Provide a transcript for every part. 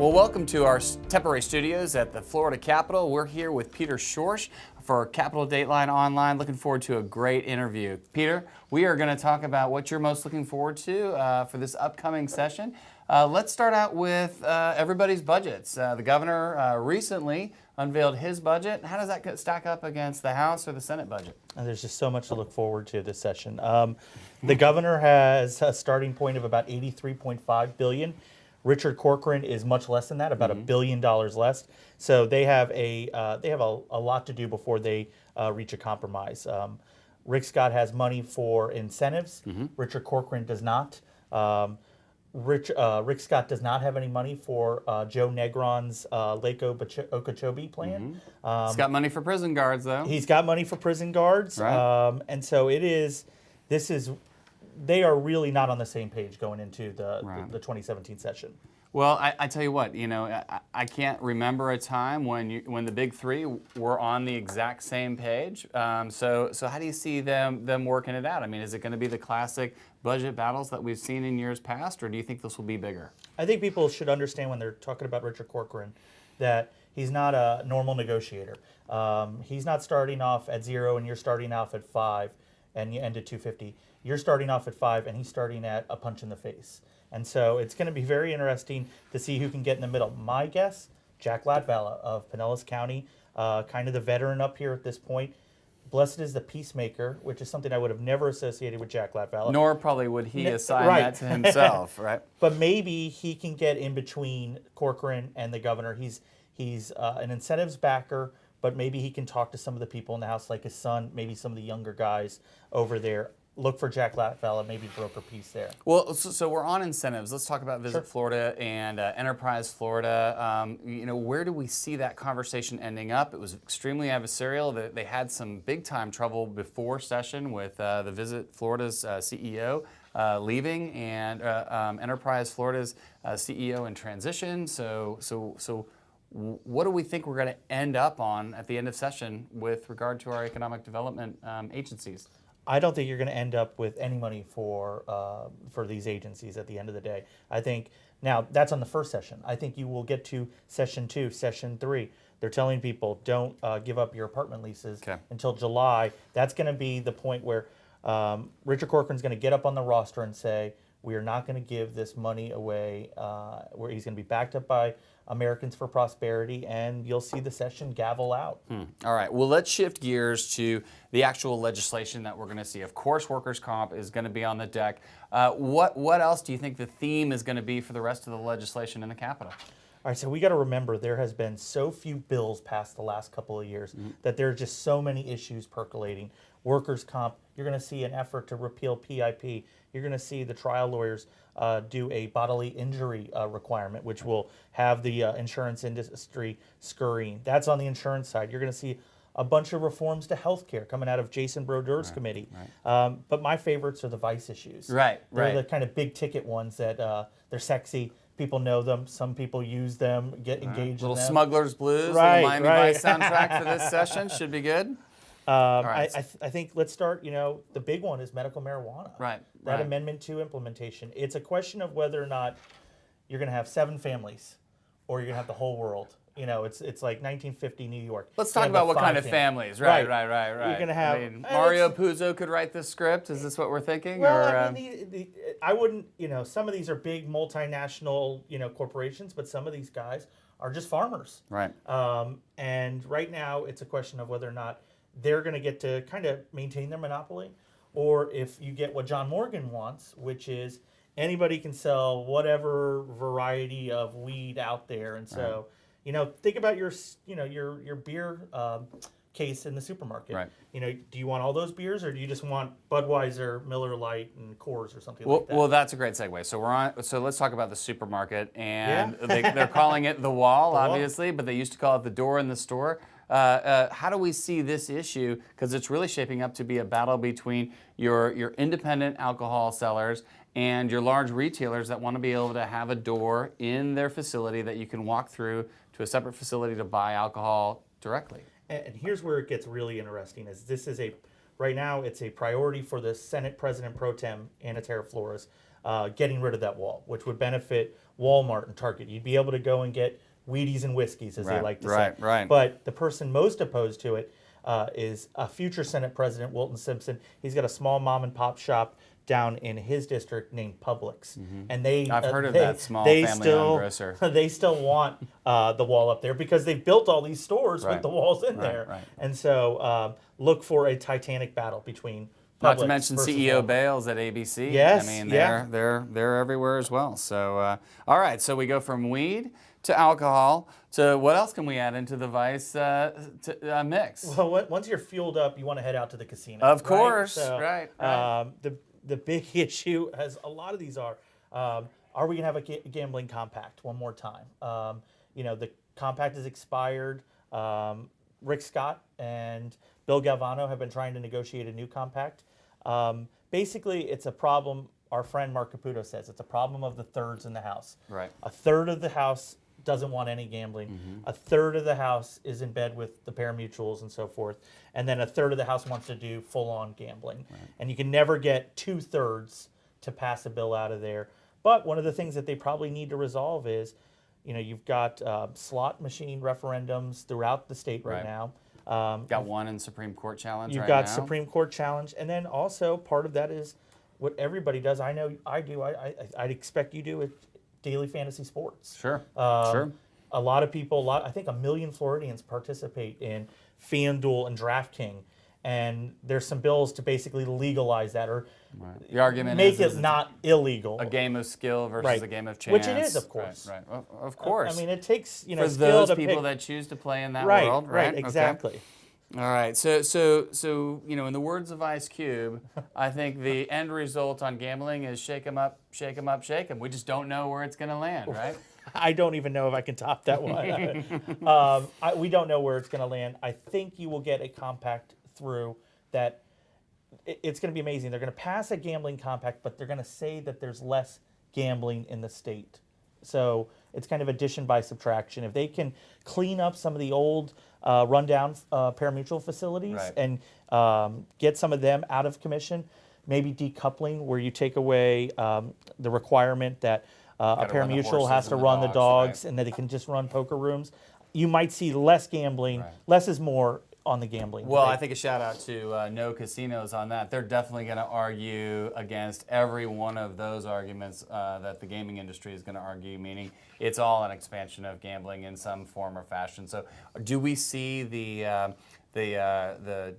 Well, welcome to our temporary studios at the Florida Capitol. We're here with Peter Schorsch for Capitol Dateline Online. Looking forward to a great interview. Peter, we are going to talk about what you're most looking forward to for this upcoming session. Let's start out with everybody's budgets. The governor recently unveiled his budget. How does that stack up against the House or the Senate budget? There's just so much to look forward to this session. The governor has a starting point of about $83.5 billion. Richard Corcoran is much less than that, about $1 billion less. So they have a lot to do before they reach a compromise. Rick Scott has money for incentives. Richard Corcoran does not. Rick Scott does not have any money for Joe Negron's Lake Okeechobee plan. He's got money for prison guards, though. He's got money for prison guards. Right. And so they are really not on the same page going into the 2017 session. Well, I tell you what, I can't remember a time when the big three were on the exact same page. So how do you see them working it out? I mean, is it going to be the classic budget battles that we've seen in years past, or do you think this will be bigger? I think people should understand when they're talking about Richard Corcoran that he's not a normal negotiator. He's not starting off at 0 and you're starting off at 5 and you end at 250. You're starting off at 5 and he's starting at a punch in the face. And so it's going to be very interesting to see who can get in the middle. My guess, Jack Latvala of Pinellas County, kind of the veteran up here at this point. Blessed is the peacemaker, which is something I would have never associated with Jack Latvala. Nor probably would he assign that to himself, right? But maybe he can get in between Corcoran and the governor. He's an incentives backer, but maybe he can talk to some of the people in the House, like his son, maybe some of the younger guys over there. Look for Jack Latvala, maybe broker peace there. Well, so we're on incentives. Let's talk about Visit Florida and Enterprise Florida. Where do we see that conversation ending up? It was extremely adversarial. They had some big-time trouble before session with the Visit Florida's CEO leaving and Enterprise Florida's CEO in transition. So what do we think we're going to end up on at the end of session with regard to our economic development agencies? I don't think you're going to end up with any money for these agencies at the end of the day. I think now that's on the first session. I think you will get to session 2, session 3. They're telling people don't give up your apartment leases until July. That's going to be the point where Richard Corcoran's going to get up on the roster and say, we are not going to give this money away, where he's going to be backed up by Americans for Prosperity, and you'll see the session gavel out. All right. Well, let's shift gears to the actual legislation that we're going to see. Of course, workers' comp is going to be on the deck. What else do you think the theme is going to be for the rest of the legislation in the Capitol? All right, so we got to remember there has been so few bills passed the last couple of years that there are just so many issues percolating. Workers' comp, you're going to see an effort to repeal PIP. You're going to see the trial lawyers do a bodily injury requirement, which will have the insurance industry scurrying. That's on the insurance side. You're going to see a bunch of reforms to healthcare coming out of Jason Brodeur's committee. But my favorites are the vice issues. They're the kind of big ticket ones that they're sexy. People know them. Some people use them, get engaged in them. Little Smuggler's Blues, little Miami Vice soundtrack for this session. Should be good. I think let's start, the big one is medical marijuana. That Amendment 2 implementation. It's a question of whether or not you're going to have 7 families or you're going to have the whole world. It's like 1950 New York. Let's talk about what kind of families. Right. You're going to have... Mario Puzo could write this script. Is this what we're thinking? Well, I wouldn't, some of these are big multinational, corporations, but some of these guys are just farmers. And right now it's a question of whether or not they're going to get to kind of maintain their monopoly, or if you get what John Morgan wants, which is anybody can sell whatever variety of weed out there. And so, think about your beer case in the supermarket. Do you want all those beers, or do you just want Budweiser, Miller Lite, and Coors or something like that? Well, that's a great segue. So let's talk about the supermarket, and they're calling it the wall, obviously, but they used to call it the door in the store. How do we see this issue? Because it's really shaping up to be a battle between your independent alcohol sellers and your large retailers that want to be able to have a door in their facility that you can walk through to a separate facility to buy alcohol directly. And here's where it gets really interesting: right now it's a priority for the Senate President Pro Tem Anna Flores. getting rid of that wall, which would benefit Walmart and Target. You'd be able to go and get Wheaties and Whiskeys, as they like to say. Right. But the person most opposed to it is a future Senate President, Wilton Simpson. He's got a small mom and pop shop down in his district named Publix, and I've heard of that small family-owned grocer. They still want the wall up there because they've built all these stores with the walls in there, right. and so look for a titanic battle between. Not to mention versus CEO Walmart. Bales at ABC. Yes, I mean yeah. they're everywhere as well. So all right, so we go from weed to alcohol to what else can we add into the vice mix? Well, once you're fueled up, you want to head out to the casino. Of course, right? So, right. The big issue, as a lot of these are we going to have a gambling compact one more time? The compact is expired. Rick Scott and Bill Galvano have been trying to negotiate a new compact. Basically, it's a problem. Our friend Mark Caputo says it's a problem of the thirds in the House. Right. A third of the House doesn't want any gambling. A third of the House is in bed with the pari-mutuels and so forth. And then a third of the House wants to do full-on gambling. Right. And you can never get 2/3 to pass a bill out of there. But one of the things that they probably need to resolve is, you've got slot machine referendums throughout the state right now. Got one in Supreme Court challenge You've right got now. Supreme Court challenge. And then also part of that is what everybody does. I know I do. I'd expect you do it. Daily fantasy sports. Sure. A lot of people, I think 1 million Floridians participate in FanDuel and DraftKings, and there's some bills to basically legalize that or the argument make is it not illegal. A game of skill versus a game of chance. Which it is, of course. Right. Well, of course. I mean, it takes for skill those to people pick. that choose to play in that world. Right. Exactly. Okay. All right, so in the words of Ice Cube, I think the end result on gambling is shake 'em up, shake 'em up, shake 'em. We just don't know where it's going to land, right? I don't even know if I can top that one. We don't know where it's going to land. I think you will get a compact through that. It's going to be amazing. They're going to pass a gambling compact, but they're going to say that there's less gambling in the state. So it's kind of addition by subtraction. If they can clean up some of the old rundown pari-mutuel facilities and get some of them out of commission, maybe decoupling where you take away the requirement that a pari-mutuel has to run the dogs and that they can just run poker rooms, you might see less gambling. Less is more on the gambling. Well, I think a shout out to No Casinos on that. They're definitely going to argue against every one of those arguments that the gaming industry is going to argue, meaning it's all an expansion of gambling in some form or fashion. So do we see the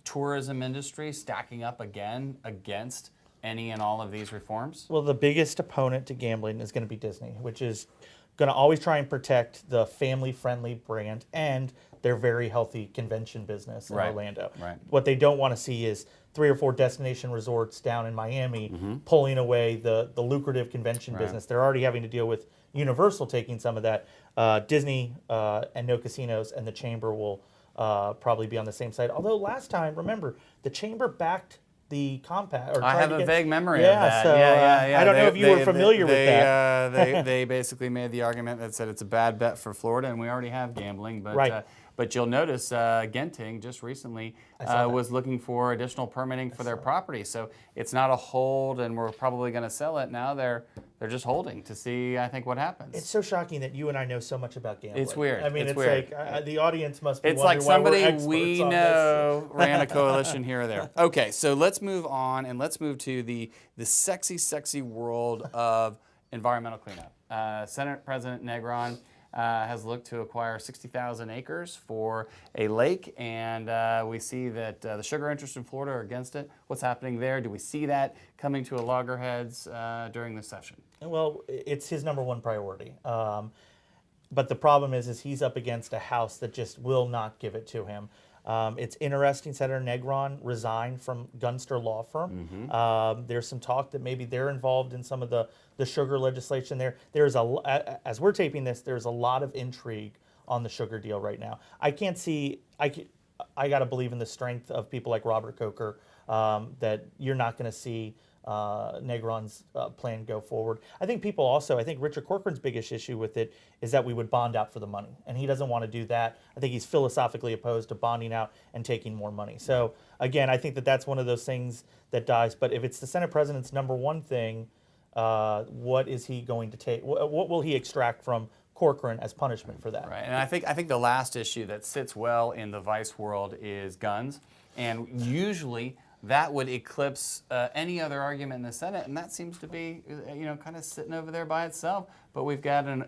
tourism industry stacking up again against any and all of these reforms? Well, the biggest opponent to gambling is going to be Disney, which is going to always try and protect the family-friendly brand and their very healthy convention business in Orlando. Right. What they don't want to see is 3 or 4 destination resorts down in Miami pulling away the lucrative convention business. They're already having to deal with Universal taking some of that. Disney and No Casinos and the Chamber will probably be on the same side. Although last time, remember, the Chamber backed the compact. I have a vague memory of that. So, I don't know if you were familiar with that. They basically made the argument that said it's a bad bet for Florida, and we already have gambling. But but you'll notice Genting just recently was looking for additional permitting for their property. So it's not a hold, and we're probably going to sell it. Now they're just holding to see, I think, what happens. It's so shocking that you and I know so much about gambling. It's weird. I mean, it's weird. Like the audience must be It's wondering like why we're somebody experts we on know ran a coalition here or there. Okay, so let's move on, and let's move to the sexy, sexy world of environmental cleanup. Senate President Negron has looked to acquire 60,000 acres for a lake, and we see that the sugar interests in Florida are against it. What's happening there? Do we see that coming to a loggerheads during this session? Well, it's his number one priority. But the problem is he's up against a House that just will not give it to him. It's interesting, Senator Negron resigned from Gunster Law Firm. There's some talk that maybe they're involved in some of the sugar legislation there. There's as we're taping this, there's a lot of intrigue on the sugar deal right now. I can't see, I got to believe in the strength of people like Robert Coker that you're not going to see Negron's plan go forward. I think Richard Corcoran's biggest issue with it is that we would bond out for the money, and he doesn't want to do that. I think he's philosophically opposed to bonding out and taking more money. So again, I think that that's one of those things that dies. But if it's the Senate President's number one thing, what is he going to take? What will he extract from Corcoran as punishment for that? Right, and I think the last issue that sits well in the vice world is guns, and usually that would eclipse any other argument in the Senate, and that seems to be, kind of sitting over there by itself. But we've got an,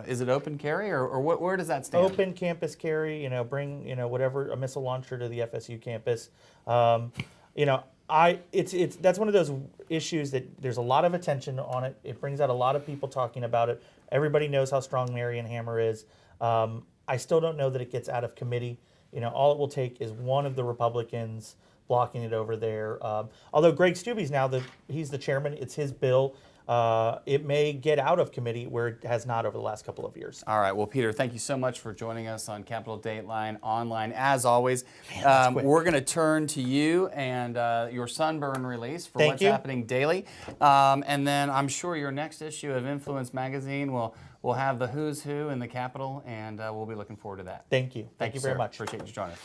is it open carry, or where does that stand? Open campus carry, bring, whatever, a missile launcher to the FSU campus. That's one of those issues that there's a lot of attention on it. It brings out a lot of people talking about it. Everybody knows how strong Marion Hammer is. I still don't know that it gets out of committee. All it will take is one of the Republicans blocking it over there. Although Greg Stubbe's now he's the chairman, it's his bill. It may get out of committee where it has not over the last couple of years. All right. Well, Peter, thank you so much for joining us on Capitol Dateline Online. As always, we're going to turn to you and your Sunburn release for what's happening daily. And then I'm sure your next issue of Influence Magazine will have the who's who in the Capitol, and we'll be looking forward to that. Thank you. Thank you very much. Appreciate you joining us.